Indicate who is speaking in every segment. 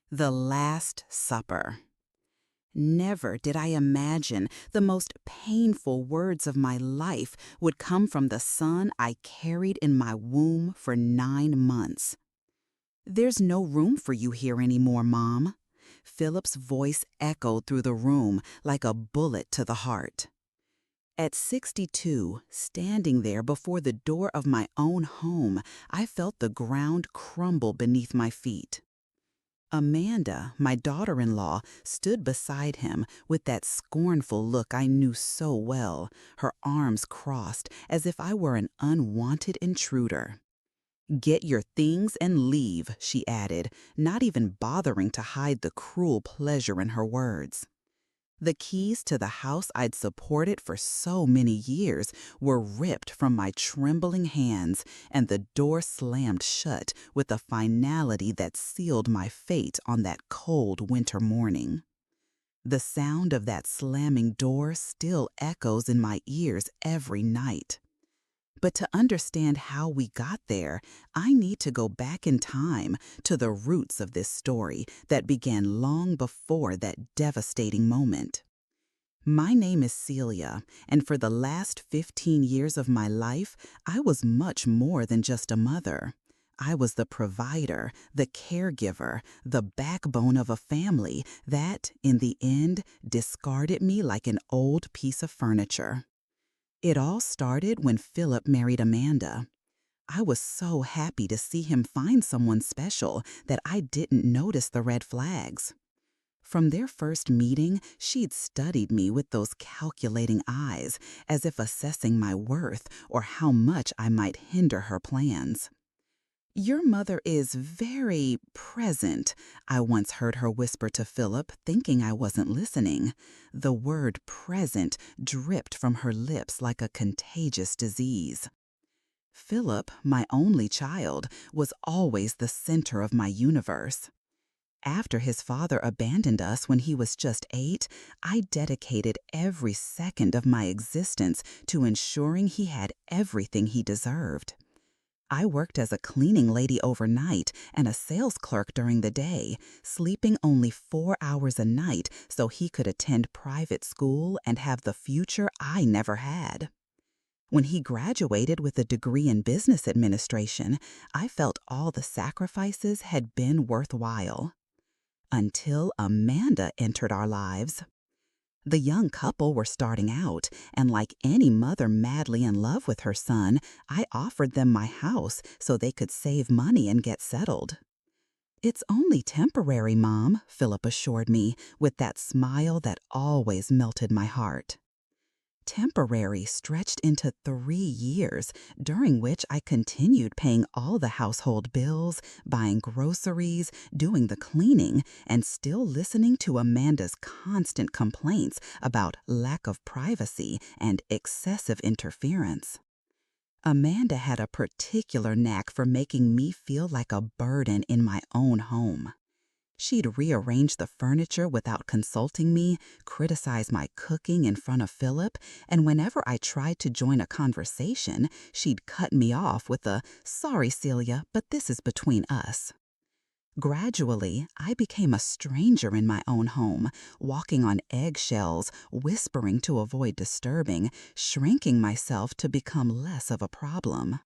Speaker 1: The Last Supper. Never did I imagine the most painful words of my life would come from the son I carried in my womb for 9 months. "There's no room for you here anymore, Mom." Philip's voice echoed through the room like a bullet to the heart. At 62, standing there before the door of my own home, I felt the ground crumble beneath my feet. Amanda, my daughter-in-law, stood beside him with that scornful look I knew so well, her arms crossed as if I were an unwanted intruder. "Get your things and leave," she added, not even bothering to hide the cruel pleasure in her words. The keys to the house I'd supported for so many years were ripped from my trembling hands, and the door slammed shut with a finality that sealed my fate on that cold winter morning. The sound of that slamming door still echoes in my ears every night. But to understand how we got there, I need to go back in time to the roots of this story that began long before that devastating moment. My name is Celia, and for the last 15 years of my life, I was much more than just a mother. I was the provider, the caregiver, the backbone of a family that, in the end, discarded me like an old piece of furniture. It all started when Philip married Amanda. I was so happy to see him find someone special that I didn't notice the red flags. From their first meeting, she'd studied me with those calculating eyes, as if assessing my worth or how much I might hinder her plans. "Your mother is very present," I once heard her whisper to Philip, thinking I wasn't listening. The word present dripped from her lips like a contagious disease. Philip, my only child, was always the center of my universe. After his father abandoned us when he was just 8, I dedicated every second of my existence to ensuring he had everything he deserved. I worked as a cleaning lady overnight and a sales clerk during the day, sleeping only 4 hours a night so he could attend private school and have the future I never had. When he graduated with a degree in business administration, I felt all the sacrifices had been worthwhile. Until Amanda entered our lives. The young couple were starting out, and like any mother madly in love with her son, I offered them my house so they could save money and get settled. "It's only temporary, Mom," Philip assured me, with that smile that always melted my heart. Temporary stretched into 3 years, during which I continued paying all the household bills, buying groceries, doing the cleaning, and still listening to Amanda's constant complaints about lack of privacy and excessive interference. Amanda had a particular knack for making me feel like a burden in my own home. She'd rearrange the furniture without consulting me, criticize my cooking in front of Philip, and whenever I tried to join a conversation, she'd cut me off with a "Sorry, Celia, but this is between us." Gradually, I became a stranger in my own home, walking on eggshells, whispering to avoid disturbing, shrinking myself to become less of a problem.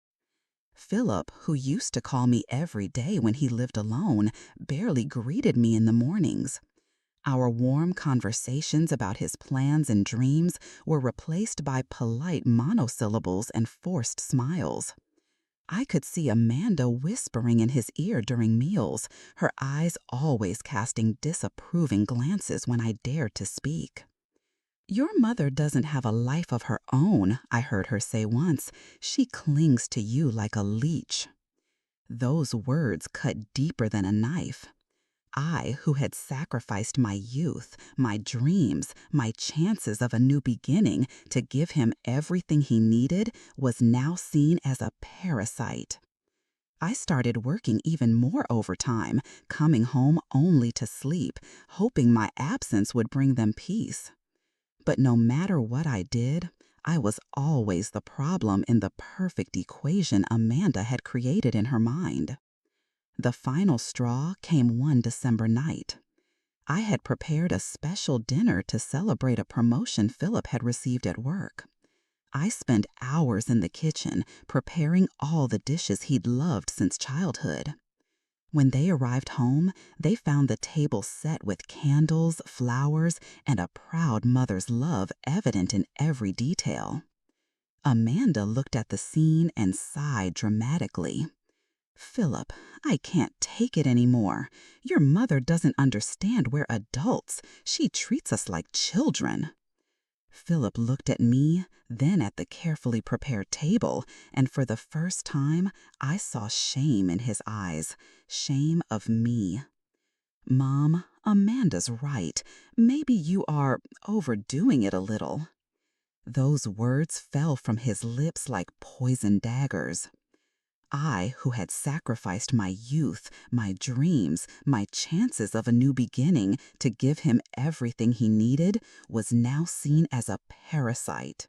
Speaker 1: Philip, who used to call me every day when he lived alone, barely greeted me in the mornings. Our warm conversations about his plans and dreams were replaced by polite monosyllables and forced smiles. I could see Amanda whispering in his ear during meals, her eyes always casting disapproving glances when I dared to speak. "Your mother doesn't have a life of her own," I heard her say once. "She clings to you like a leech." Those words cut deeper than a knife. I, who had sacrificed my youth, my dreams, my chances of a new beginning to give him everything he needed, was now seen as a parasite. I started working even more overtime, coming home only to sleep, hoping my absence would bring them peace. But no matter what I did, I was always the problem in the perfect equation Amanda had created in her mind. The final straw came one December night. I had prepared a special dinner to celebrate a promotion Philip had received at work. I spent hours in the kitchen preparing all the dishes he'd loved since childhood. When they arrived home, they found the table set with candles, flowers, and a proud mother's love evident in every detail. Amanda looked at the scene and sighed dramatically. "Philip, I can't take it anymore. Your mother doesn't understand we're adults. She treats us like children." Philip looked at me, then at the carefully prepared table, and for the first time, I saw shame in his eyes. Shame of me. "Mom, Amanda's right. Maybe you are overdoing it a little." Those words fell from his lips like poison daggers. I, who had sacrificed my youth, my dreams, my chances of a new beginning to give him everything he needed, was now seen as a parasite.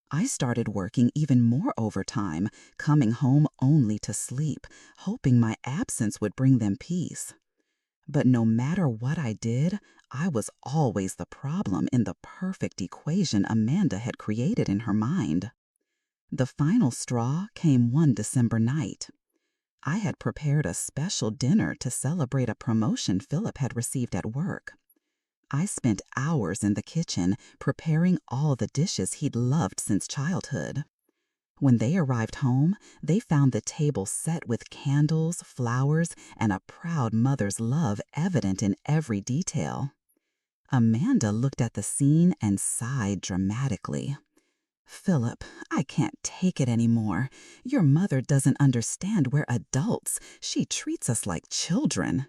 Speaker 1: I started working even more overtime, coming home only to sleep, hoping my absence would bring them peace. But no matter what I did, I was always the problem in the perfect equation Amanda had created in her mind. The final straw came one December night. I had prepared a special dinner to celebrate a promotion Philip had received at work. I spent hours in the kitchen preparing all the dishes he'd loved since childhood. When they arrived home, they found the table set with candles, flowers, and a proud mother's love evident in every detail. Amanda looked at the scene and sighed dramatically. "Philip, I can't take it anymore. Your mother doesn't understand we're adults. She treats us like children."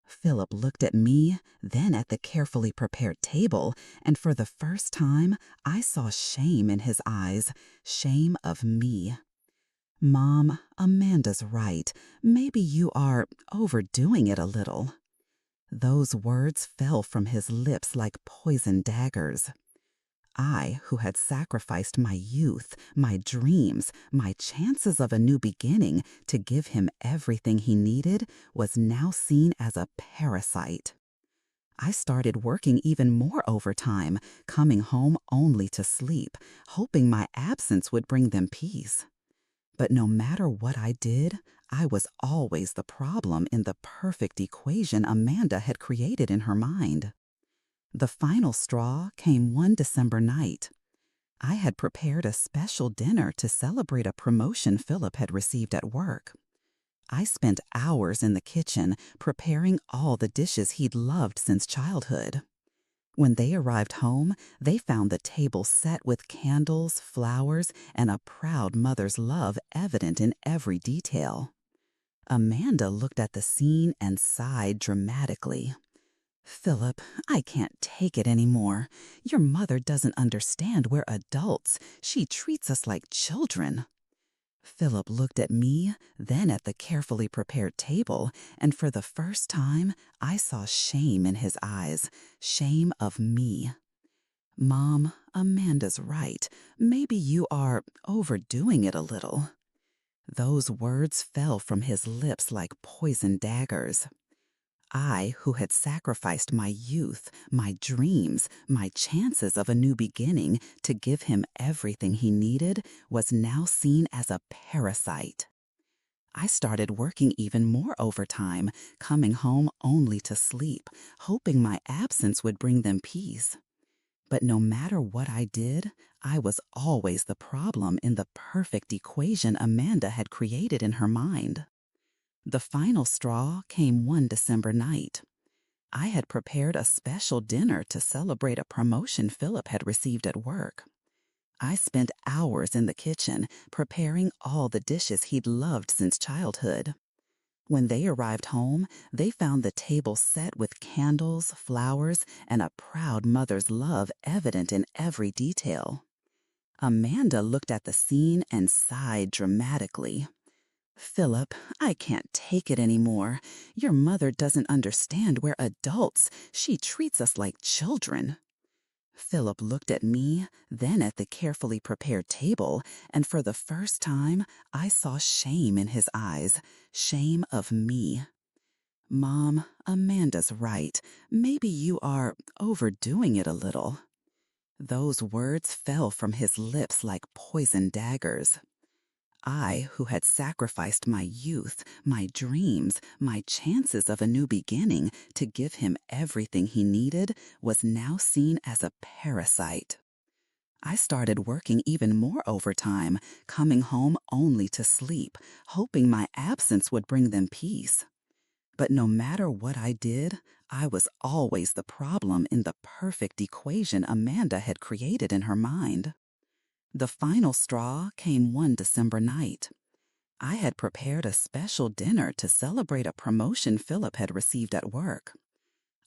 Speaker 1: Philip looked at me, then at the carefully prepared table, and for the first time, I saw shame in his eyes. Shame of me. "Mom, Amanda's right. Maybe you are overdoing it a little." Those words fell from his lips like poison daggers. I, who had sacrificed my youth, my dreams, my chances of a new beginning to give him everything he needed, was now seen as a parasite. I started working even more overtime, coming home only to sleep, hoping my absence would bring them peace. But no matter what I did, I was always the problem in the perfect equation Amanda had created in her mind. The final straw came one December night. I had prepared a special dinner to celebrate a promotion Philip had received at work. I spent hours in the kitchen preparing all the dishes he'd loved since childhood. When they arrived home, they found the table set with candles, flowers, and a proud mother's love evident in every detail. Amanda looked at the scene and sighed dramatically. "Philip, I can't take it anymore. Your mother doesn't understand we're adults. She treats us like children." Philip looked at me, then at the carefully prepared table, and for the first time, I saw shame in his eyes. Shame of me. "Mom, Amanda's right. Maybe you are overdoing it a little." Those words fell from his lips like poison daggers. I, who had sacrificed my youth, my dreams, my chances of a new beginning to give him everything he needed, was now seen as a parasite. I started working even more overtime, coming home only to sleep, hoping my absence would bring them peace. But no matter what I did, I was always the problem in the perfect equation Amanda had created in her mind. The final straw came one December night. I had prepared a special dinner to celebrate a promotion Philip had received at work. I spent hours in the kitchen preparing all the dishes he'd loved since childhood. When they arrived home, they found the table set with candles, flowers, and a proud mother's love evident in every detail. Amanda looked at the scene and sighed dramatically. "Philip, I can't take it anymore. Your mother doesn't understand we're adults. She treats us like children." Philip looked at me, then at the carefully prepared table, and for the first time, I saw shame in his eyes, shame of me. Mom, Amanda's right. Maybe you are overdoing it a little. Those words fell from his lips like poison daggers. I, who had sacrificed my youth, my dreams, my chances of a new beginning to give him everything he needed, was now seen as a parasite. I started working even more overtime, coming home only to sleep, hoping my absence would bring them peace. But no matter what I did, I was always the problem in the perfect equation Amanda had created in her mind. The final straw came one December night. I had prepared a special dinner to celebrate a promotion Philip had received at work.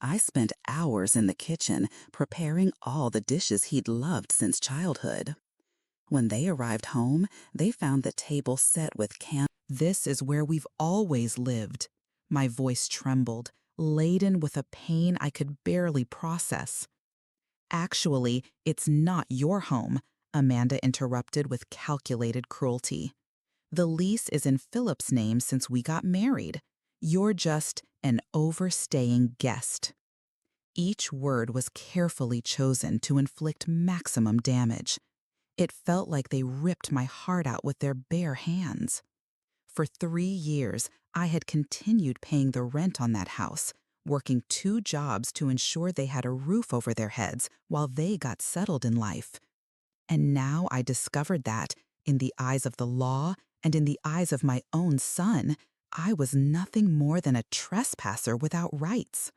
Speaker 1: I spent hours in the kitchen preparing all the dishes he'd loved since childhood. When they arrived home, they found the table set with candles. "This is where we've always lived." My voice trembled, laden with a pain I could barely process. "Actually, it's not your home," Amanda interrupted with calculated cruelty. "The lease is in Philip's name since we got married. You're just an overstaying guest." Each word was carefully chosen to inflict maximum damage. It felt like they ripped my heart out with their bare hands. For 3 years, I had continued paying the rent on that house, working 2 jobs to ensure they had a roof over their heads while they got settled in life. And now I discovered that, in the eyes of the law and in the eyes of my own son, I was nothing more than a trespasser without rights.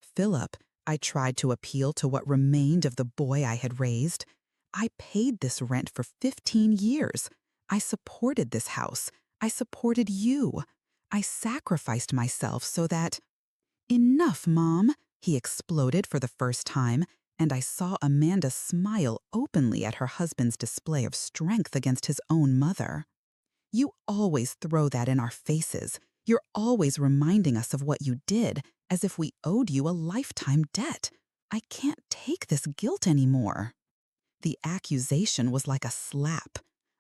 Speaker 1: "Philip," I tried to appeal to what remained of the boy I had raised. "I paid this rent for 15 years. I supported this house. I supported you. I sacrificed myself so that—" "Enough, Mom," he exploded for the first time, and I saw Amanda smile openly at her husband's display of strength against his own mother. "You always throw that in our faces. You're always reminding us of what you did, as if we owed you a lifetime debt. I can't take this guilt anymore." The accusation was like a slap.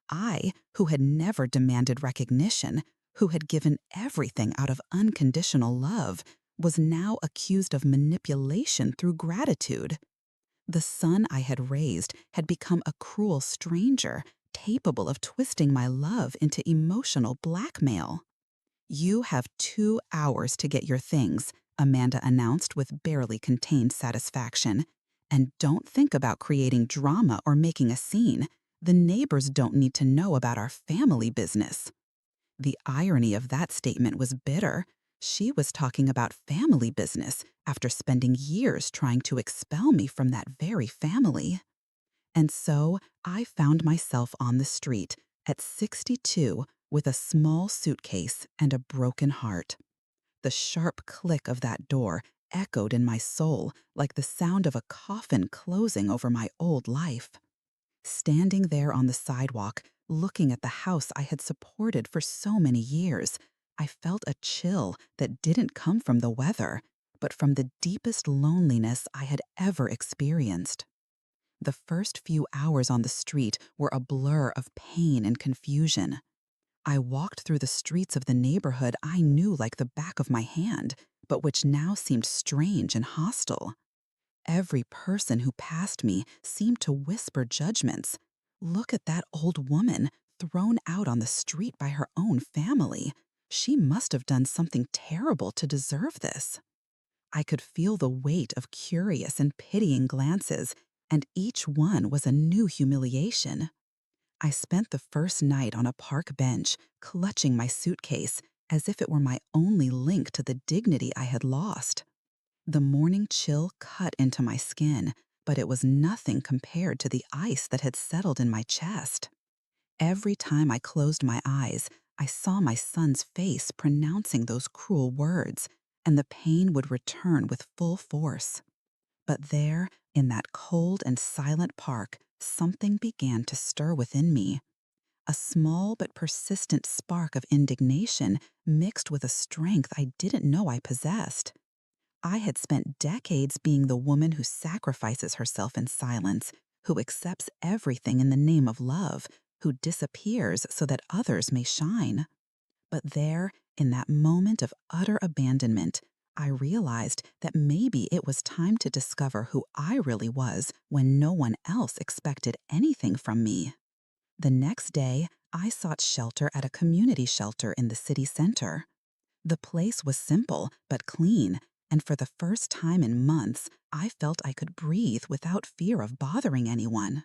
Speaker 1: I, who had never demanded recognition, who had given everything out of unconditional love, was now accused of manipulation through gratitude. The son I had raised had become a cruel stranger, capable of twisting my love into emotional blackmail. "You have 2 hours to get your things," Amanda announced with barely contained satisfaction. "And don't think about creating drama or making a scene. The neighbors don't need to know about our family business." The irony of that statement was bitter. She was talking about family business after spending years trying to expel me from that very family. And so I found myself on the street at 62 with a small suitcase and a broken heart. The sharp click of that door echoed in my soul like the sound of a coffin closing over my old life. Standing there on the sidewalk, looking at the house I had supported for so many years, I felt a chill that didn't come from the weather, but from the deepest loneliness I had ever experienced. The first few hours on the street were a blur of pain and confusion. I walked through the streets of the neighborhood I knew like the back of my hand, but which now seemed strange and hostile. Every person who passed me seemed to whisper judgments. "Look at that old woman, thrown out on the street by her own family. She must have done something terrible to deserve this." I could feel the weight of curious and pitying glances, and each one was a new humiliation. I spent the first night on a park bench, clutching my suitcase, as if it were my only link to the dignity I had lost. The morning chill cut into my skin, but it was nothing compared to the ice that had settled in my chest. Every time I closed my eyes, I saw my son's face pronouncing those cruel words, and the pain would return with full force. But there, in that cold and silent park, something began to stir within me. A small but persistent spark of indignation mixed with a strength I didn't know I possessed. I had spent decades being the woman who sacrifices herself in silence, who accepts everything in the name of love, who disappears so that others may shine. But there, in that moment of utter abandonment, I realized that maybe it was time to discover who I really was when no one else expected anything from me. The next day, I sought shelter at a community shelter in the city center. The place was simple but clean, and for the first time in months, I felt I could breathe without fear of bothering anyone.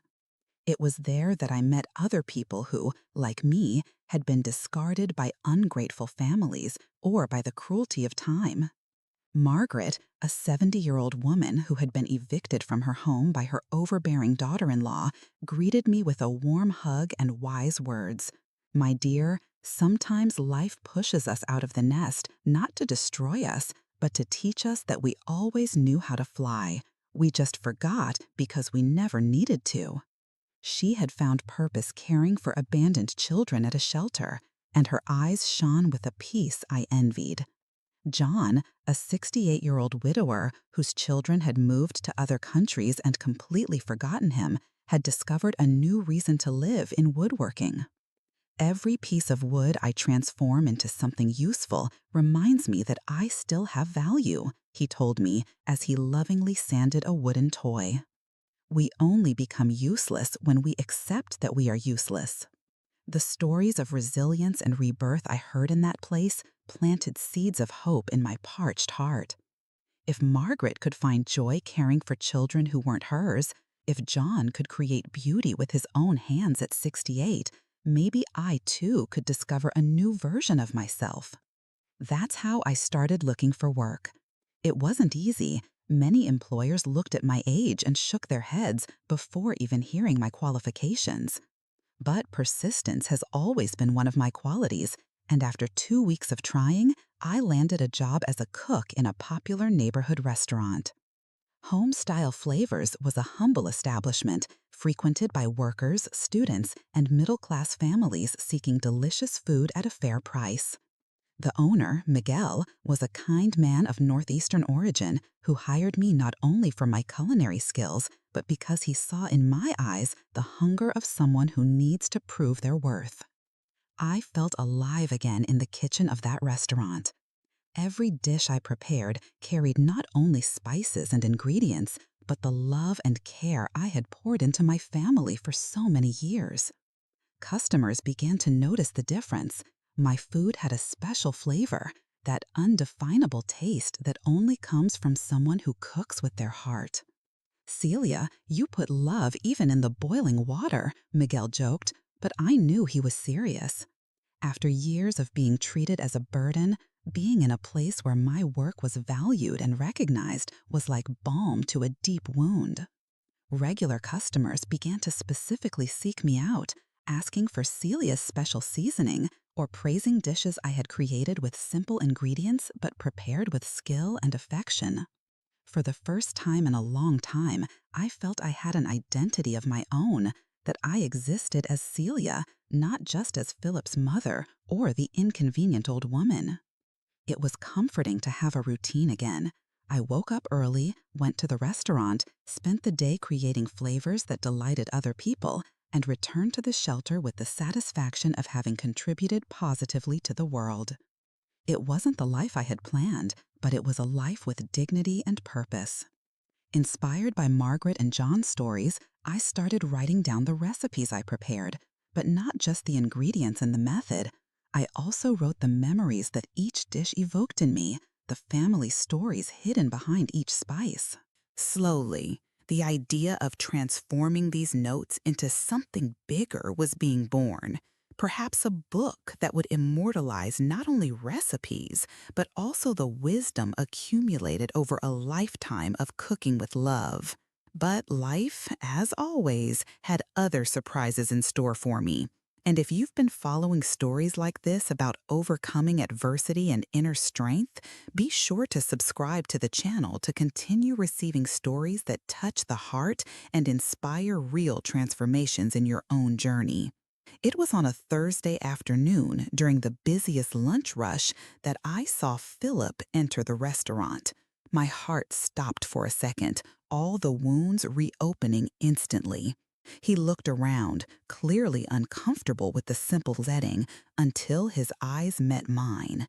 Speaker 1: It was there that I met other people who, like me, had been discarded by ungrateful families or by the cruelty of time. Margaret, a 70-year-old woman who had been evicted from her home by her overbearing daughter-in-law, greeted me with a warm hug and wise words. My dear, sometimes life pushes us out of the nest not to destroy us, but to teach us that we always knew how to fly. We just forgot because we never needed to. She had found purpose caring for abandoned children at a shelter, and her eyes shone with a peace I envied. John, a 68-year-old widower whose children had moved to other countries and completely forgotten him, had discovered a new reason to live in woodworking. Every piece of wood I transform into something useful reminds me that I still have value, he told me as he lovingly sanded a wooden toy. We only become useless when we accept that we are useless. The stories of resilience and rebirth I heard in that place planted seeds of hope in my parched heart. If Margaret could find joy caring for children who weren't hers, if John could create beauty with his own hands at 68, maybe I too could discover a new version of myself. That's how I started looking for work. It wasn't easy. Many employers looked at my age and shook their heads before even hearing my qualifications. But persistence has always been one of my qualities, and after 2 weeks of trying, I landed a job as a cook in a popular neighborhood restaurant. Home-Style Flavors was a humble establishment frequented by workers, students, and middle-class families seeking delicious food at a fair price. The owner, Miguel, was a kind man of Northeastern origin who hired me not only for my culinary skills, but because he saw in my eyes the hunger of someone who needs to prove their worth. I felt alive again in the kitchen of that restaurant. Every dish I prepared carried not only spices and ingredients, but the love and care I had poured into my family for so many years. Customers began to notice the difference. My food had a special flavor, that undefinable taste that only comes from someone who cooks with their heart. Celia, you put love even in the boiling water, Miguel joked, but I knew he was serious. After years of being treated as a burden, being in a place where my work was valued and recognized was like balm to a deep wound. Regular customers began to specifically seek me out, asking for Celia's special seasoning or praising dishes I had created with simple ingredients but prepared with skill and affection. For the first time in a long time, I felt I had an identity of my own, that I existed as Celia, not just as Philip's mother or the inconvenient old woman. It was comforting to have a routine again. I woke up early, went to the restaurant, spent the day creating flavors that delighted other people, and returned to the shelter with the satisfaction of having contributed positively to the world. It wasn't the life I had planned, but it was a life with dignity and purpose. Inspired by Margaret and John's stories, I started writing down the recipes I prepared, but not just the ingredients and the method. I also wrote the memories that each dish evoked in me, the family stories hidden behind each spice. Slowly, the idea of transforming these notes into something bigger was being born. Perhaps a book that would immortalize not only recipes, but also the wisdom accumulated over a lifetime of cooking with love. But life, as always, had other surprises in store for me. And if you've been following stories like this about overcoming adversity and inner strength, be sure to subscribe to the channel to continue receiving stories that touch the heart and inspire real transformations in your own journey. It was on a Thursday afternoon during the busiest lunch rush that I saw Philip enter the restaurant. My heart stopped for a second, all the wounds reopening instantly. He looked around, clearly uncomfortable with the simple setting, until his eyes met mine.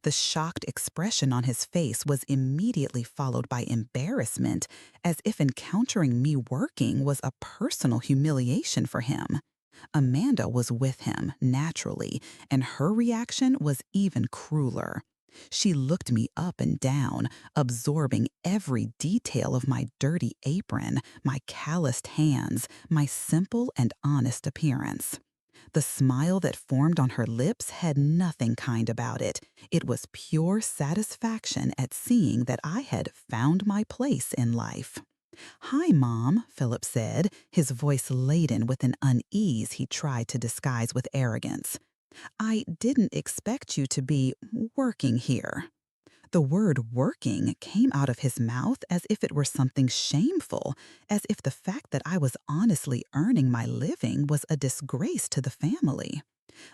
Speaker 1: The shocked expression on his face was immediately followed by embarrassment, as if encountering me working was a personal humiliation for him. Amanda was with him, naturally, and her reaction was even crueler. She looked me up and down, absorbing every detail of my dirty apron, my calloused hands, my simple and honest appearance. The smile that formed on her lips had nothing kind about it. It was pure satisfaction at seeing that I had found my place in life. "Hi, Mom," Philip said, his voice laden with an unease he tried to disguise with arrogance. "I didn't expect you to be working here." The word working came out of his mouth as if it were something shameful, as if the fact that I was honestly earning my living was a disgrace to the family.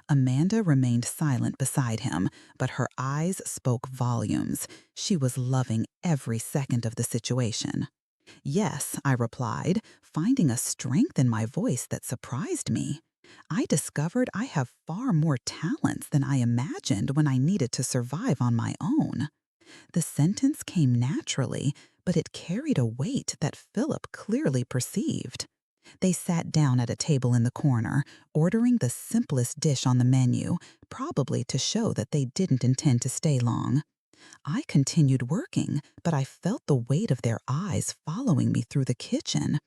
Speaker 1: Amanda remained silent beside him, but her eyes spoke volumes. She was loving every second of the situation. "Yes," I replied, finding a strength in my voice that surprised me. I discovered I have far more talents than I imagined when I needed to survive on my own. The sentence came naturally, but it carried a weight that Philip clearly perceived. They sat down at a table in the corner, ordering the simplest dish on the menu, probably to show that they didn't intend to stay long. I continued working, but I felt the weight of their eyes following me through the kitchen.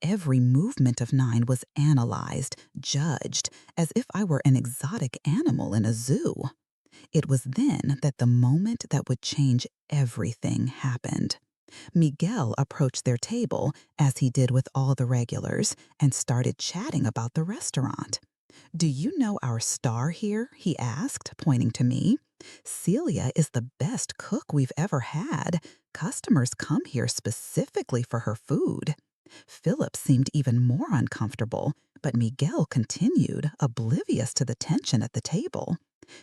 Speaker 1: Every movement of mine was analyzed, judged, as if I were an exotic animal in a zoo. It was then that the moment that would change everything happened. Miguel approached their table, as he did with all the regulars, and started chatting about the restaurant. "Do you know our star here?" he asked, pointing to me. "Celia is the best cook we've ever had. Customers come here specifically for her food." Philip seemed even more uncomfortable, but Miguel continued, oblivious to the tension at the table.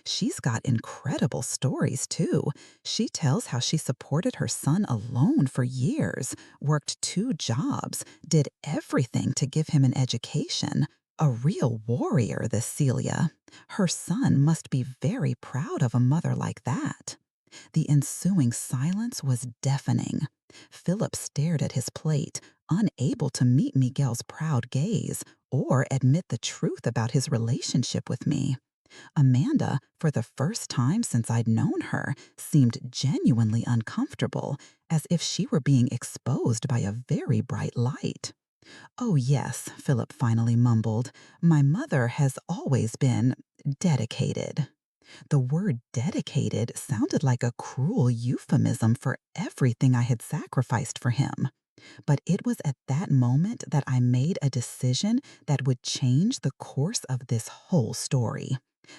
Speaker 1: "She's got incredible stories, too. She tells how she supported her son alone for years, worked 2 jobs, did everything to give him an education. A real warrior, this Celia. Her son must be very proud of a mother like that." The ensuing silence was deafening. Philip stared at his plate, unable to meet Miguel's proud gaze or admit the truth about his relationship with me. Amanda, for the first time since I'd known her, seemed genuinely uncomfortable, as if she were being exposed by a very bright light. "Oh, yes," Philip finally mumbled. "My mother has always been dedicated." The word dedicated sounded like a cruel euphemism for everything I had sacrificed for him. But it was at that moment that I made a decision that would change the course of this whole story.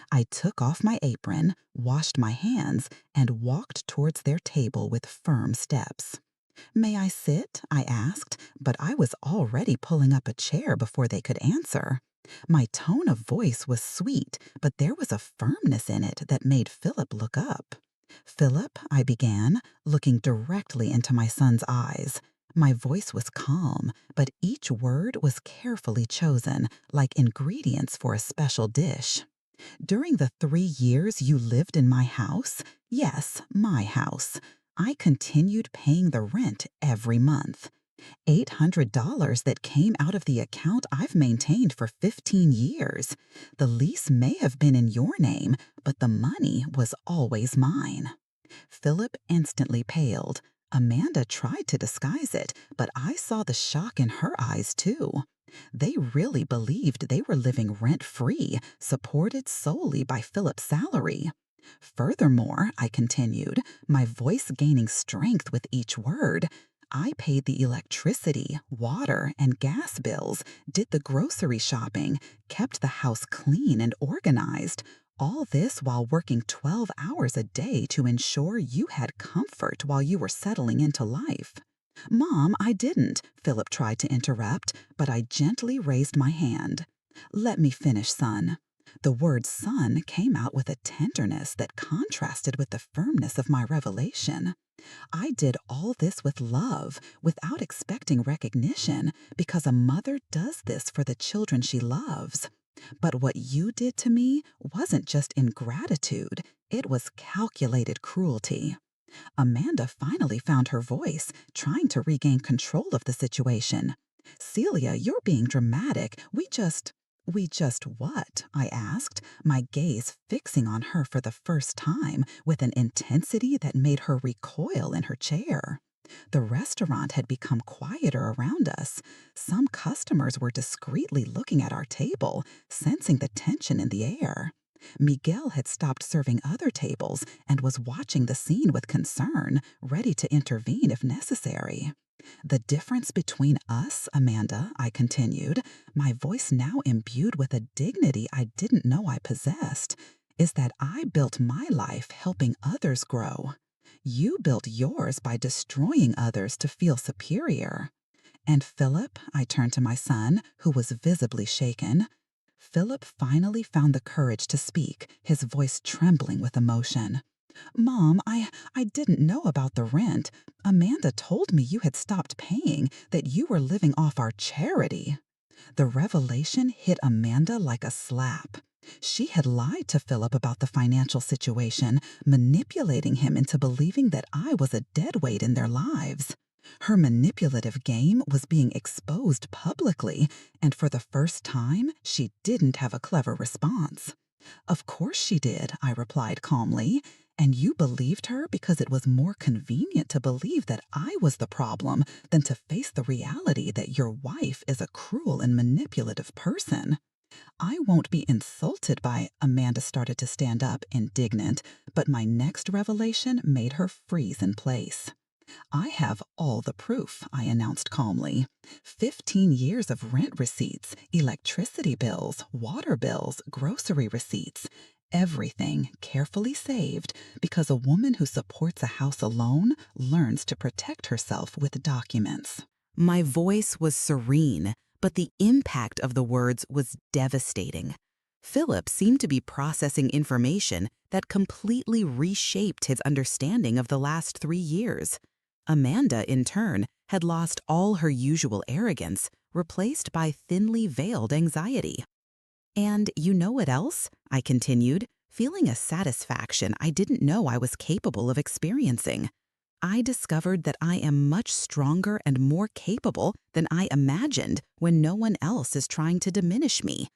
Speaker 1: I took off my apron, washed my hands, and walked towards their table with firm steps. "May I sit?" I asked, but I was already pulling up a chair before they could answer. My tone of voice was sweet, but there was a firmness in it that made Philip look up. "Philip," I began, looking directly into my son's eyes. My voice was calm, but each word was carefully chosen, like ingredients for a special dish. "During the 3 years you lived in my house, yes, my house, I continued paying the rent every month. $800 that came out of the account I've maintained for 15 years. The lease may have been in your name, but the money was always mine." Philip instantly paled. Amanda tried to disguise it, but I saw the shock in her eyes, too. They really believed they were living rent-free, supported solely by Philip's salary. "Furthermore," I continued, my voice gaining strength with each word, "I paid the electricity, water, and gas bills, did the grocery shopping, kept the house clean and organized, all this while working 12 hours a day to ensure you had comfort while you were settling into life." "Mom, I didn't," Philip tried to interrupt, but I gently raised my hand. "Let me finish, son. The word son came out with a tenderness that contrasted with the firmness of my revelation. I did all this with love, without expecting recognition, because a mother does this for the children she loves. But what you did to me wasn't just ingratitude, it was calculated cruelty. Amanda finally found her voice, trying to regain control of the situation. Celia, you're being dramatic. We just what? I asked, my gaze fixing on her for the first time with an intensity that made her recoil in her chair. The restaurant had become quieter around us. Some customers were discreetly looking at our table, sensing the tension in the air. Miguel had stopped serving other tables and was watching the scene with concern, ready to intervene if necessary. The difference between us, Amanda, I continued, my voice now imbued with a dignity I didn't know I possessed, is that I built my life helping others grow. You built yours by destroying others to feel superior. And Philip, I turned to my son, who was visibly shaken. Philip finally found the courage to speak, his voice trembling with emotion. Mom, I didn't know about the rent. Amanda told me you had stopped paying, that you were living off our charity. The revelation hit Amanda like a slap. She had lied to Philip about the financial situation, manipulating him into believing that I was a deadweight in their lives. Her manipulative game was being exposed publicly, and for the first time, she didn't have a clever response. Of course she did, I replied calmly, and you believed her because it was more convenient to believe that I was the problem than to face the reality that your wife is a cruel and manipulative person. I won't be insulted by, Amanda started to stand up, indignant, but my next revelation made her freeze in place. I have all the proof, I announced calmly. 15 years of rent receipts, electricity bills, water bills, grocery receipts. Everything carefully saved because a woman who supports a house alone learns to protect herself with documents. My voice was serene, but the impact of the words was devastating. Philip seemed to be processing information that completely reshaped his understanding of the last 3 years. Amanda, in turn, had lost all her usual arrogance, replaced by thinly veiled anxiety. And you know what else? I continued, feeling a satisfaction I didn't know I was capable of experiencing. I discovered that I am much stronger and more capable than I imagined when no one else is trying to diminish me.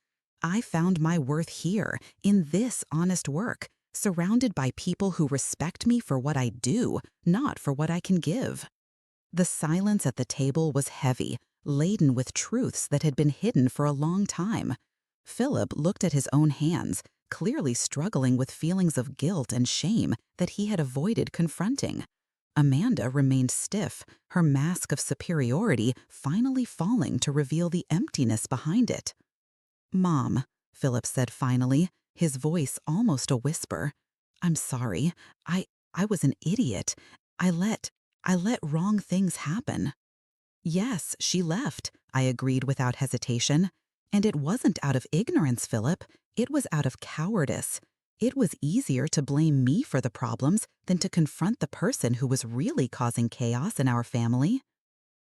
Speaker 1: I found my worth here, in this honest work, surrounded by people who respect me for what I do, not for what I can give. The silence at the table was heavy, laden with truths that had been hidden for a long time. Philip looked at his own hands, clearly struggling with feelings of guilt and shame that he had avoided confronting. Amanda remained stiff, her mask of superiority finally falling to reveal the emptiness behind it. Mom, Philip said finally, his voice almost a whisper. I'm sorry. I was an idiot. I let wrong things happen. Yes, she left, I agreed without hesitation. And it wasn't out of ignorance, Philip. It was out of cowardice. It was easier to blame me for the problems than to confront the person who was really causing chaos in our family.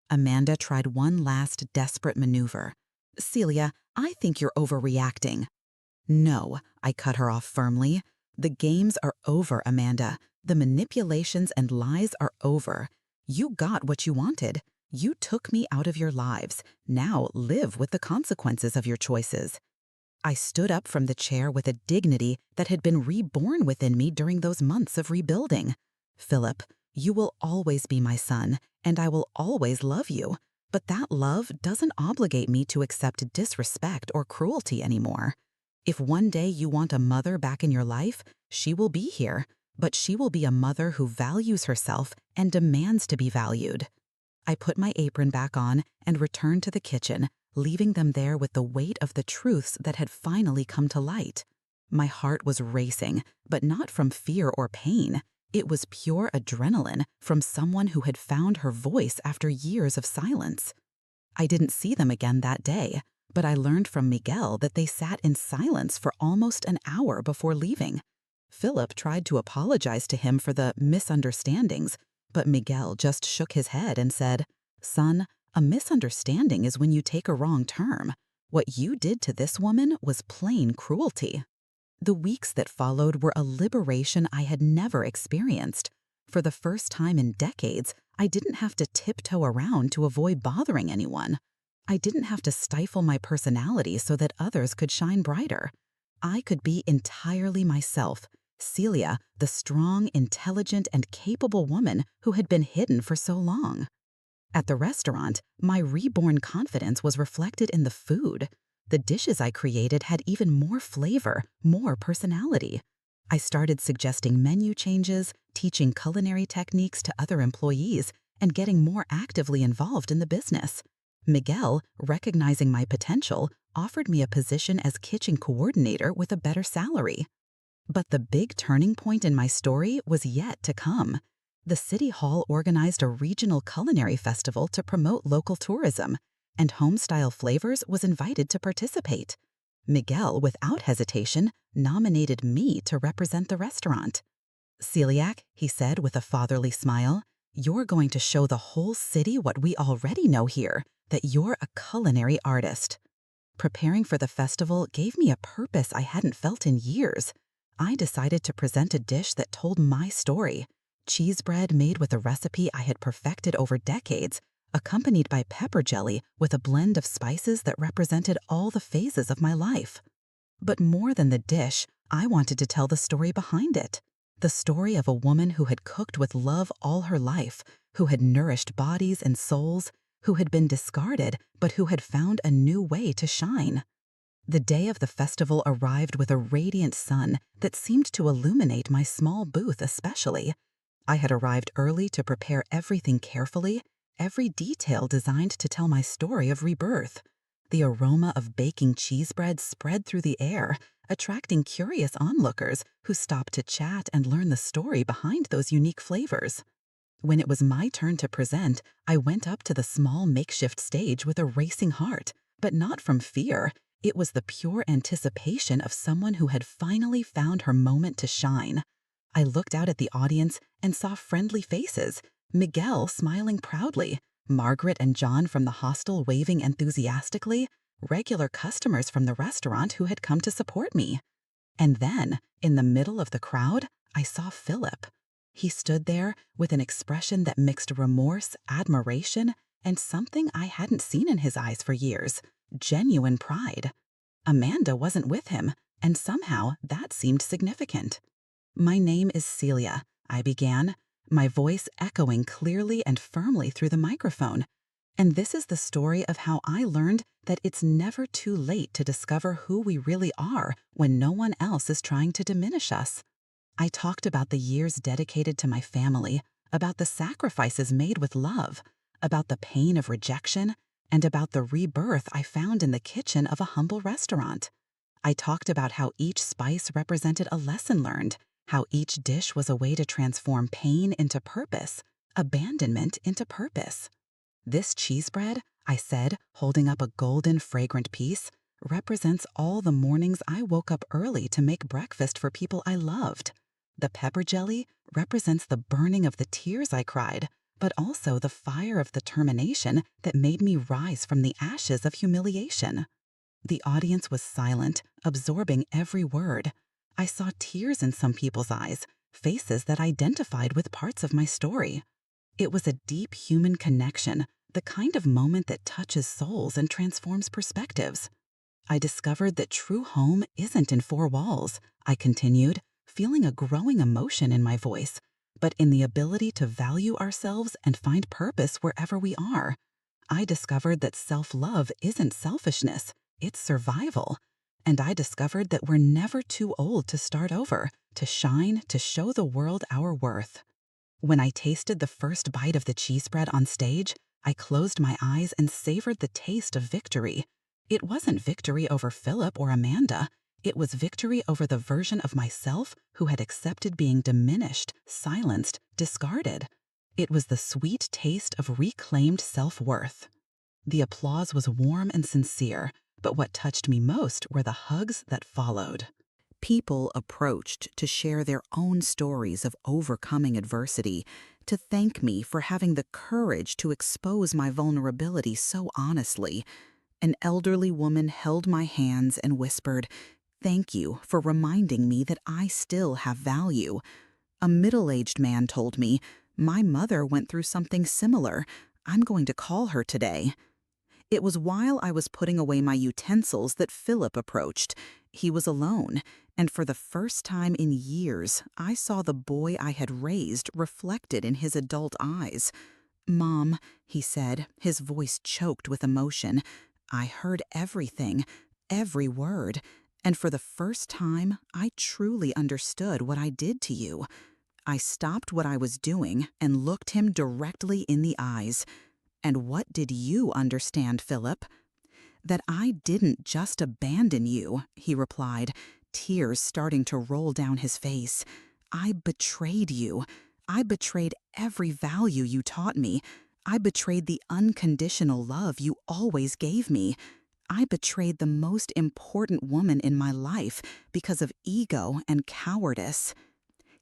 Speaker 1: Amanda tried one last desperate maneuver. Celia, I think you're overreacting. No, I cut her off firmly. The games are over, Amanda. The manipulations and lies are over. You got what you wanted. You took me out of your lives. Now live with the consequences of your choices. I stood up from the chair with a dignity that had been reborn within me during those months of rebuilding. Philip, you will always be my son, and I will always love you. But that love doesn't obligate me to accept disrespect or cruelty anymore. If one day you want a mother back in your life, she will be here, but she will be a mother who values herself and demands to be valued. I put my apron back on and returned to the kitchen, leaving them there with the weight of the truths that had finally come to light. My heart was racing, but not from fear or pain. It was pure adrenaline from someone who had found her voice after years of silence. I didn't see them again that day. but I learned from Miguel that they sat in silence for almost an hour before leaving. Philip tried to apologize to him for the misunderstandings, but Miguel just shook his head and said, "Son, a misunderstanding is when you take a wrong turn. What you did to this woman was plain cruelty." The weeks that followed were a liberation I had never experienced. For the first time in decades, I didn't have to tiptoe around to avoid bothering anyone. I didn't have to stifle my personality so that others could shine brighter. I could be entirely myself, Celia, the strong, intelligent, and capable woman who had been hidden for so long. At the restaurant, my reborn confidence was reflected in the food. The dishes I created had even more flavor, more personality. I started suggesting menu changes, teaching culinary techniques to other employees, and getting more actively involved in the business. Miguel, recognizing my potential, offered me a position as kitchen coordinator with a better salary. But the big turning point in my story was yet to come. The City Hall organized a regional culinary festival to promote local tourism, and Homestyle Flavors was invited to participate. Miguel, without hesitation, nominated me to represent the restaurant. "Celiac," he said with a fatherly smile, "you're going to show the whole city what we already know here, that you're a culinary artist." Preparing for the festival gave me a purpose I hadn't felt in years. I decided to present a dish that told my story. Cheese bread made with a recipe I had perfected over decades, accompanied by pepper jelly with a blend of spices that represented all the phases of my life. But more than the dish, I wanted to tell the story behind it. The story of a woman who had cooked with love all her life, who had nourished bodies and souls, who had been discarded, but who had found a new way to shine. The day of the festival arrived with a radiant sun that seemed to illuminate my small booth especially. I had arrived early to prepare everything carefully, every detail designed to tell my story of rebirth. The aroma of baking cheese bread spread through the air, attracting curious onlookers who stopped to chat and learn the story behind those unique flavors. When it was my turn to present, I went up to the small makeshift stage with a racing heart, but not from fear. It was the pure anticipation of someone who had finally found her moment to shine. I looked out at the audience and saw friendly faces, Miguel smiling proudly, Margaret and John from the hostel waving enthusiastically, regular customers from the restaurant who had come to support me. And then, in the middle of the crowd, I saw Philip. He stood there with an expression that mixed remorse, admiration, and something I hadn't seen in his eyes for years, genuine pride. Amanda wasn't with him, and somehow that seemed significant. "My name is Celia," I began, my voice echoing clearly and firmly through the microphone. "And this is the story of how I learned that it's never too late to discover who we really are when no one else is trying to diminish us." I talked about the years dedicated to my family, about the sacrifices made with love, about the pain of rejection, and about the rebirth I found in the kitchen of a humble restaurant. I talked about how each spice represented a lesson learned, how each dish was a way to transform pain into purpose, abandonment into purpose. "This cheese bread," I said, holding up a golden, fragrant piece, "represents all the mornings I woke up early to make breakfast for people I loved. The pepper jelly represents the burning of the tears I cried, but also the fire of determination that made me rise from the ashes of humiliation." The audience was silent, absorbing every word. I saw tears in some people's eyes, faces that identified with parts of my story. It was a deep human connection, the kind of moment that touches souls and transforms perspectives. "I discovered that true home isn't in four walls," I continued, feeling a growing emotion in my voice, "but in the ability to value ourselves and find purpose wherever we are. I discovered that self-love isn't selfishness, it's survival. And I discovered that we're never too old to start over, to shine, to show the world our worth." When I tasted the first bite of the cheese bread on stage, I closed my eyes and savored the taste of victory. It wasn't victory over Philip or Amanda. It was victory over the version of myself who had accepted being diminished, silenced, discarded. It was the sweet taste of reclaimed self-worth. The applause was warm and sincere. But what touched me most were the hugs that followed. People approached to share their own stories of overcoming adversity, to thank me for having the courage to expose my vulnerability so honestly. An elderly woman held my hands and whispered, "Thank you for reminding me that I still have value." A middle-aged man told me, "My mother went through something similar. I'm going to call her today." It was while I was putting away my utensils that Philip approached. He was alone, and for the first time in years, I saw the boy I had raised reflected in his adult eyes. "Mom," he said, his voice choked with emotion, "I heard everything, every word, and for the first time, I truly understood what I did to you." I stopped what I was doing and looked him directly in the eyes. "And what did you understand, Philip?" "That I didn't just abandon you," he replied, tears starting to roll down his face. "I betrayed you. I betrayed every value you taught me. I betrayed the unconditional love you always gave me. I betrayed the most important woman in my life because of ego and cowardice."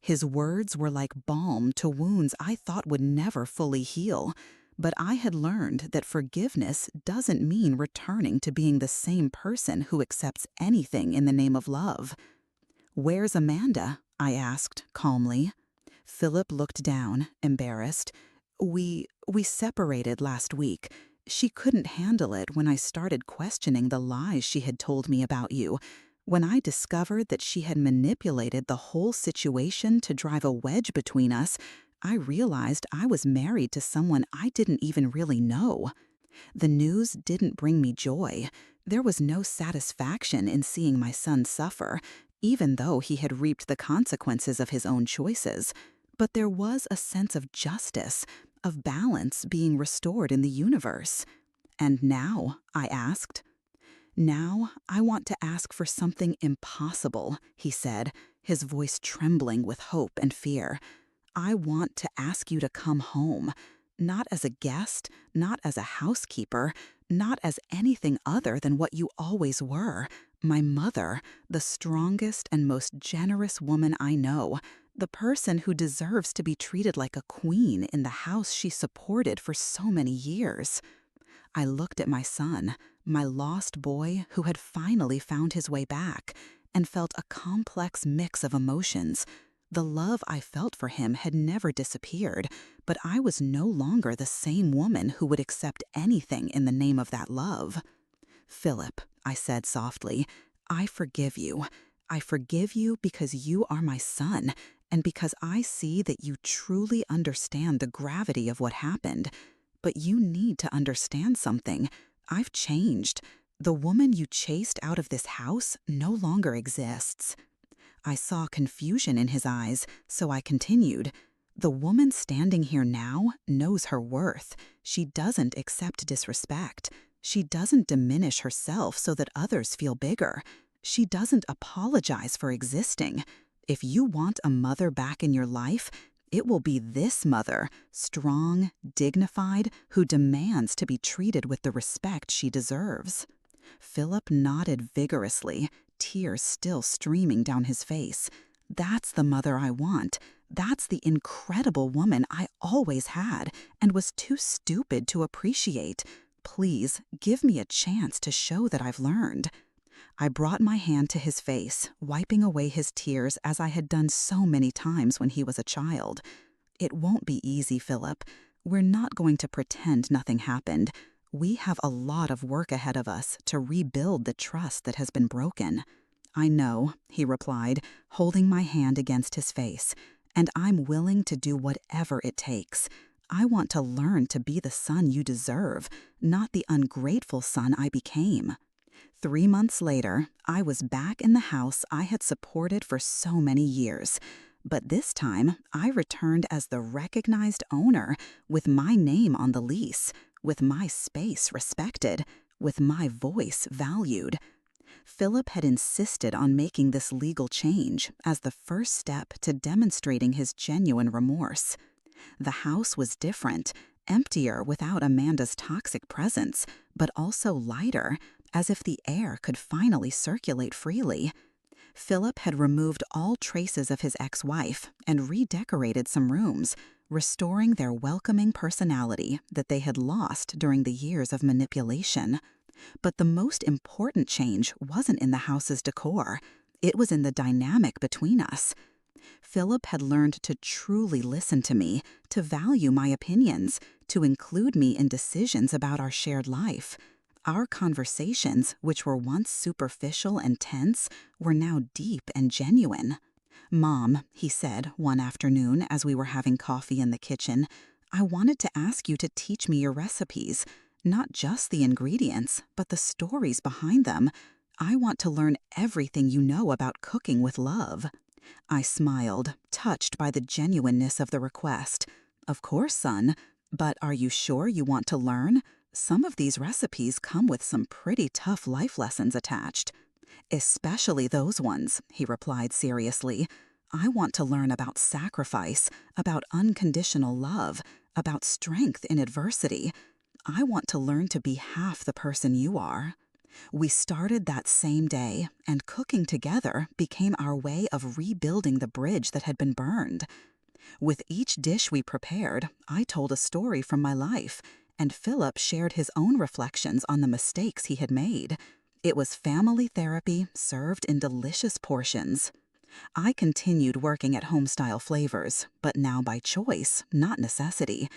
Speaker 1: His words were like balm to wounds I thought would never fully heal. But I had learned that forgiveness doesn't mean returning to being the same person who accepts anything in the name of love. "Where's Amanda?" I asked calmly. Philip looked down, embarrassed. We separated last week. She couldn't handle it when I started questioning the lies she had told me about you. When I discovered that she had manipulated the whole situation to drive a wedge between us, I realized I was married to someone I didn't even really know. The news didn't bring me joy. There was no satisfaction in seeing my son suffer, even though he had reaped the consequences of his own choices. But there was a sense of justice, of balance being restored in the universe. "And now?" I asked. "Now, I want to ask for something impossible," he said, his voice trembling with hope and fear. "I want to ask you to come home, not as a guest, not as a housekeeper, not as anything other than what you always were, my mother, the strongest and most generous woman I know, the person who deserves to be treated like a queen in the house she supported for so many years." I looked at my son, my lost boy who had finally found his way back, and felt a complex mix of emotions. The love I felt for him had never disappeared, but I was no longer the same woman who would accept anything in the name of that love. "Philip," I said softly, "I forgive you. I forgive you because you are my son, and because I see that you truly understand the gravity of what happened. But you need to understand something. I've changed. The woman you chased out of this house no longer exists." I saw confusion in his eyes, so I continued. "The woman standing here now knows her worth. She doesn't accept disrespect. She doesn't diminish herself so that others feel bigger. She doesn't apologize for existing. If you want a mother back in your life, it will be this mother, strong, dignified, who demands to be treated with the respect she deserves." Philip nodded vigorously, tears still streaming down his face. "That's the mother I want. That's the incredible woman I always had and was too stupid to appreciate. Please, give me a chance to show that I've learned." I brought my hand to his face, wiping away his tears as I had done so many times when he was a child. "It won't be easy, Philip. We're not going to pretend nothing happened. We have a lot of work ahead of us to rebuild the trust that has been broken." "I know," he replied, holding my hand against his face, "and I'm willing to do whatever it takes. I want to learn to be the son you deserve, not the ungrateful son I became." 3 months later, I was back in the house I had supported for so many years. But this time, I returned as the recognized owner, with my name on the lease, with my space respected, with my voice valued. Philip had insisted on making this legal change as the first step to demonstrating his genuine remorse. The house was different, emptier without Amanda's toxic presence, but also lighter, as if the air could finally circulate freely. Philip had removed all traces of his ex-wife and redecorated some rooms, restoring their welcoming personality that they had lost during the years of manipulation. But the most important change wasn't in the house's decor. It was in the dynamic between us. Philip had learned to truly listen to me, to value my opinions, to include me in decisions about our shared life. Our conversations, which were once superficial and tense, were now deep and genuine. "Mom," he said one afternoon as we were having coffee in the kitchen, "I wanted to ask you to teach me your recipes, not just the ingredients, but the stories behind them. I want to learn everything you know about cooking with love." I smiled, touched by the genuineness of the request. "Of course, son, but are you sure you want to learn? Some of these recipes come with some pretty tough life lessons attached." "Especially those ones," he replied seriously. "I want to learn about sacrifice, about unconditional love, about strength in adversity. I want to learn to be half the person you are." We started that same day, and cooking together became our way of rebuilding the bridge that had been burned. With each dish we prepared, I told a story from my life, and Philip shared his own reflections on the mistakes he had made. It was family therapy served in delicious portions. I continued working at Homestyle Flavors, but now by choice, not necessity.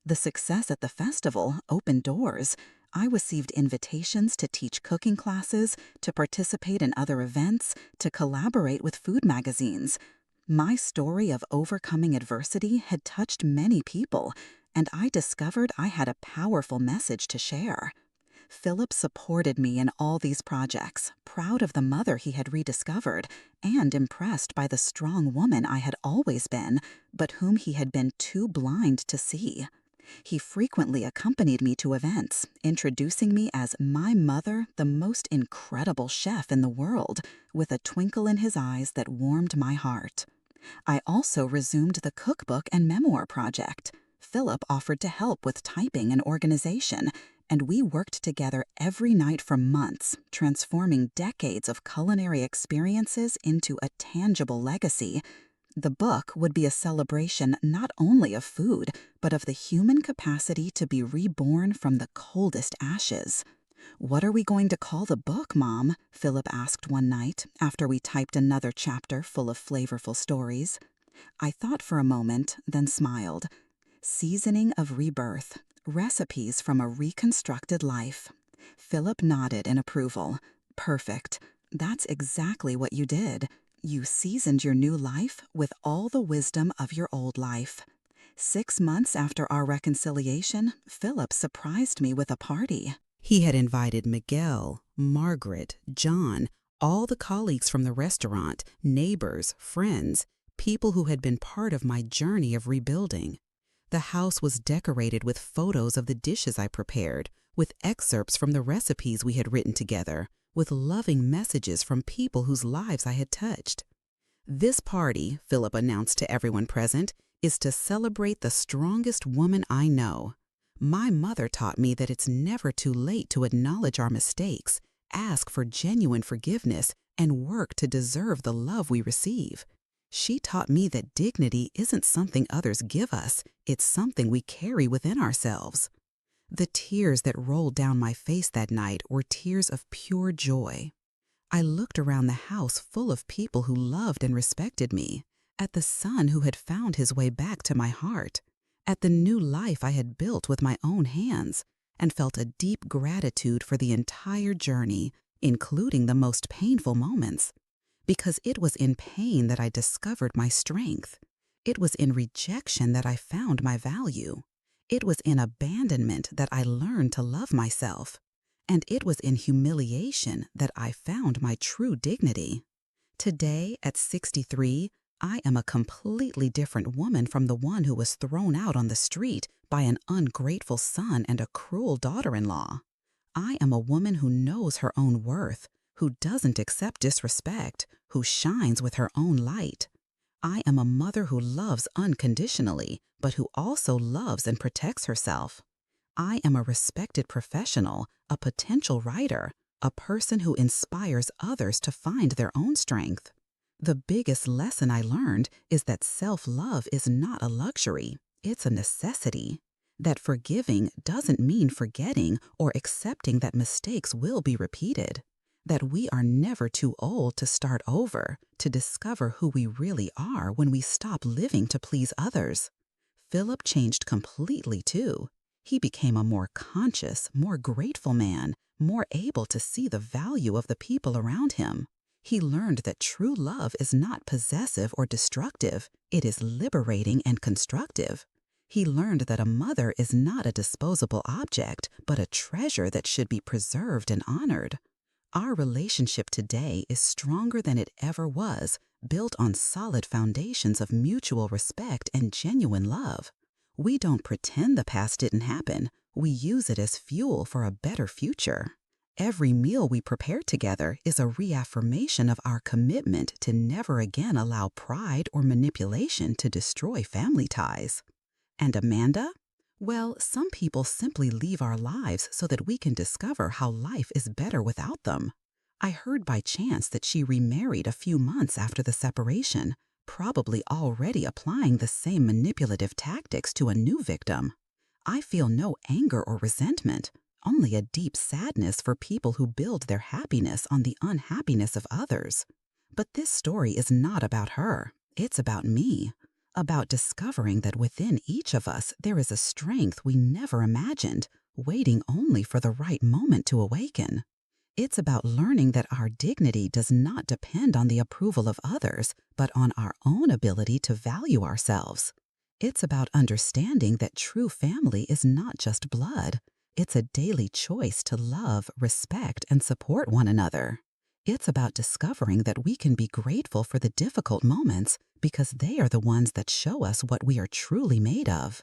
Speaker 1: The success at the festival opened doors. I received invitations to teach cooking classes, to participate in other events, to collaborate with food magazines. My story of overcoming adversity had touched many people, and I discovered I had a powerful message to share. Philip supported me in all these projects, proud of the mother he had rediscovered, and impressed by the strong woman I had always been, but whom he had been too blind to see. He frequently accompanied me to events, introducing me as my mother, the most incredible chef in the world, with a twinkle in his eyes that warmed my heart. I also resumed the cookbook and memoir project. Philip offered to help with typing and organization, and we worked together every night for months, transforming decades of culinary experiences into a tangible legacy. The book would be a celebration not only of food, but of the human capacity to be reborn from the coldest ashes. "What are we going to call the book, Mom?" Philip asked one night after we typed another chapter full of flavorful stories. I thought for a moment, then smiled. "Seasoning of Rebirth: Recipes from a Reconstructed Life." Philip nodded in approval. "Perfect. That's exactly what you did. You seasoned your new life with all the wisdom of your old life." 6 months after our reconciliation, Philip surprised me with a party. He had invited Miguel, Margaret, John, all the colleagues from the restaurant, neighbors, friends, people who had been part of my journey of rebuilding. The house was decorated with photos of the dishes I prepared, with excerpts from the recipes we had written together, with loving messages from people whose lives I had touched. "This party," Philip announced to everyone present, "is to celebrate the strongest woman I know. My mother taught me that it's never too late to acknowledge our mistakes, ask for genuine forgiveness, and work to deserve the love we receive. She taught me that dignity isn't something others give us, it's something we carry within ourselves." The tears that rolled down my face that night were tears of pure joy. I looked around the house full of people who loved and respected me, at the son who had found his way back to my heart, at the new life I had built with my own hands, and felt a deep gratitude for the entire journey, including the most painful moments. Because it was in pain that I discovered my strength. It was in rejection that I found my value. It was in abandonment that I learned to love myself. And it was in humiliation that I found my true dignity. Today, at 63, I am a completely different woman from the one who was thrown out on the street by an ungrateful son and a cruel daughter-in-law. I am a woman who knows her own worth, who doesn't accept disrespect, who shines with her own light. I am a mother who loves unconditionally, but who also loves and protects herself. I am a respected professional, a potential writer, a person who inspires others to find their own strength. The biggest lesson I learned is that self-love is not a luxury, it's a necessity. That forgiving doesn't mean forgetting or accepting that mistakes will be repeated. That we are never too old to start over, to discover who we really are when we stop living to please others. Philip changed completely too. He became a more conscious, more grateful man, more able to see the value of the people around him. He learned that true love is not possessive or destructive, it is liberating and constructive. He learned that a mother is not a disposable object, but a treasure that should be preserved and honored. Our relationship today is stronger than it ever was, built on solid foundations of mutual respect and genuine love. We don't pretend the past didn't happen, we use it as fuel for a better future. Every meal we prepare together is a reaffirmation of our commitment to never again allow pride or manipulation to destroy family ties. And Amanda? Well, some people simply leave our lives so that we can discover how life is better without them. I heard by chance that she remarried a few months after the separation, probably already applying the same manipulative tactics to a new victim. I feel no anger or resentment, only a deep sadness for people who build their happiness on the unhappiness of others. But this story is not about her, it's about me. About discovering that within each of us there is a strength we never imagined, waiting only for the right moment to awaken. It's about learning that our dignity does not depend on the approval of others, but on our own ability to value ourselves. It's about understanding that true family is not just blood. It's a daily choice to love, respect, and support one another. It's about discovering that we can be grateful for the difficult moments because they are the ones that show us what we are truly made of.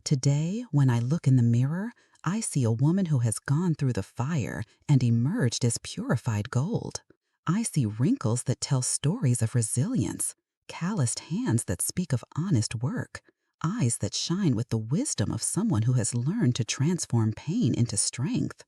Speaker 1: Today, when I look in the mirror, I see a woman who has gone through the fire and emerged as purified gold. I see wrinkles that tell stories of resilience, calloused hands that speak of honest work, eyes that shine with the wisdom of someone who has learned to transform pain into strength.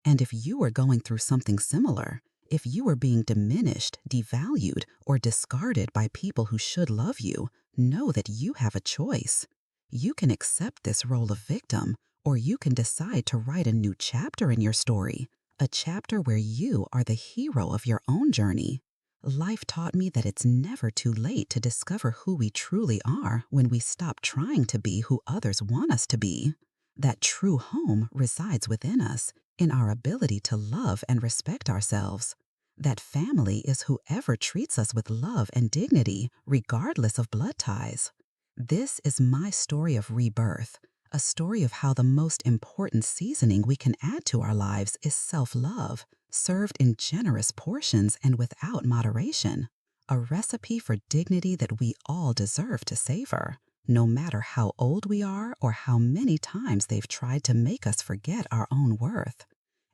Speaker 1: And if you are going through something similar, if you are being diminished, devalued, or discarded by people who should love you, know that you have a choice. You can accept this role of victim, or you can decide to write a new chapter in your story, a chapter where you are the hero of your own journey. Life taught me that it's never too late to discover who we truly are when we stop trying to be who others want us to be. That true home resides within us, in our ability to love and respect ourselves. That family is whoever treats us with love and dignity, regardless of blood ties. This is my story of rebirth, a story of how the most important seasoning we can add to our lives is self-love, served in generous portions and without moderation. A recipe for dignity that we all deserve to savor, no matter how old we are or how many times they've tried to make us forget our own worth.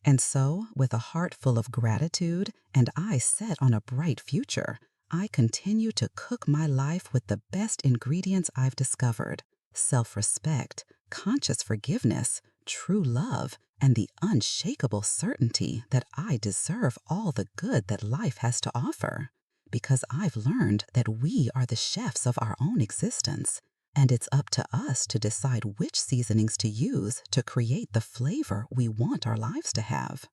Speaker 1: And so, with a heart full of gratitude and eyes set on a bright future, I continue to cook my life with the best ingredients I've discovered: self-respect, conscious forgiveness, true love, and the unshakable certainty that I deserve all the good that life has to offer. Because I've learned that we are the chefs of our own existence, and it's up to us to decide which seasonings to use to create the flavor we want our lives to have.